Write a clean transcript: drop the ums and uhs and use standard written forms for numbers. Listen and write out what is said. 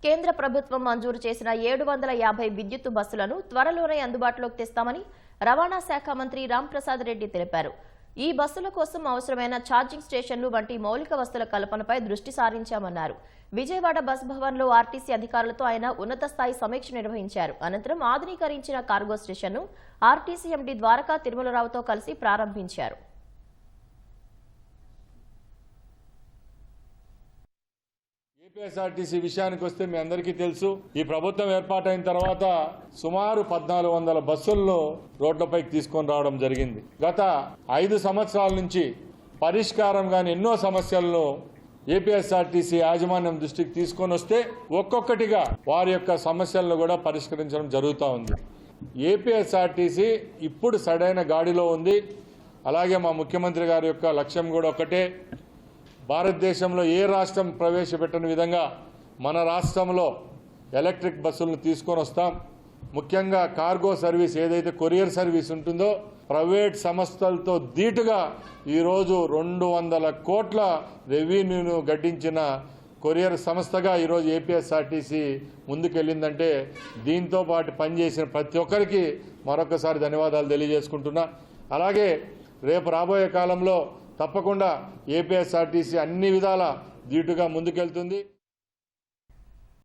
కేంద్ర ప్రభుత్వం మంజూరు చేసిన 750 విద్యుత్ బస్సులను త్వరలోనే అందుబాటులోకి తెస్తామని రవాణా శాఖ మంత్రి రాంప్రసాద్ రెడ్డి తెలిపారు. ఈ బస్సుల కోసం అవసరమైన ఛార్జింగ్ స్టేషన్లు వంటి మౌలిక వసతుల కల్పనపై దృష్టి సారించామన్నారు. విజయవాడ బస్ భవన్లో ఆర్టీసీ అధికారులతో ఆయన ఉన్నత స్థాయి సమీక్ష నిర్వహించారు. అనంతరం ఆధునీకరించిన కార్గో స్టేషన్ను ఆర్టీసీ ఎండీ ద్వారకా తిరుమలరావుతో కలిసి ప్రారంభించారు. ఏపీఎస్ఆర్టీసీ విషయానికి వస్తే మీ అందరికీ తెలుసు, ఈ ప్రభుత్వం ఏర్పాటైన తర్వాత సుమారు 1400 బస్సుల్లో రోడ్లపైకి తీసుకొని రావడం జరిగింది. గత 5 సంవత్సరాల నుంచి పరిష్కారం కాని ఎన్నో సమస్యలను ఏపీఎస్ఆర్టీసీ యాజమాన్యం దృష్టికి తీసుకొని వస్తే ఒక్కొక్కటిగా వారి యొక్క సమస్యలను కూడా పరిష్కరించడం జరుగుతూ ఉంది. ఏపీఎస్ఆర్టీసీ ఇప్పుడు సరైన గాడిలో ఉంది. అలాగే మా ముఖ్యమంత్రి గారి యొక్క లక్ష్యం కూడా ఒకటే, భారతదేశంలో ఏ రాష్ట్రం ప్రవేశపెట్టని విధంగా మన రాష్ట్రంలో ఎలక్ట్రిక్ బస్సులను తీసుకొని వస్తాం. ముఖ్యంగా కార్గో సర్వీస్ ఏదైతే కొరియర్ సర్వీస్ ఉంటుందో ప్రైవేట్ సంస్థలతో ధీటుగా ఈరోజు 200 కోట్ల రెవెన్యూను గడ్డించిన కొరియర్ సంస్థగా ఈరోజు ఏపీఎస్ఆర్టీసీ ముందుకెళ్ళిందంటే దీంతో పాటు పనిచేసిన ప్రతి ఒక్కరికి మరొకసారి ధన్యవాదాలు తెలియజేసుకుంటున్నా. అలాగే రేపు రాబోయే కాలంలో తప్పకుండా ఏపీఎస్ఆర్టీసీ అన్ని విధాల ధీటుగా ముందుకెళ్తుంది.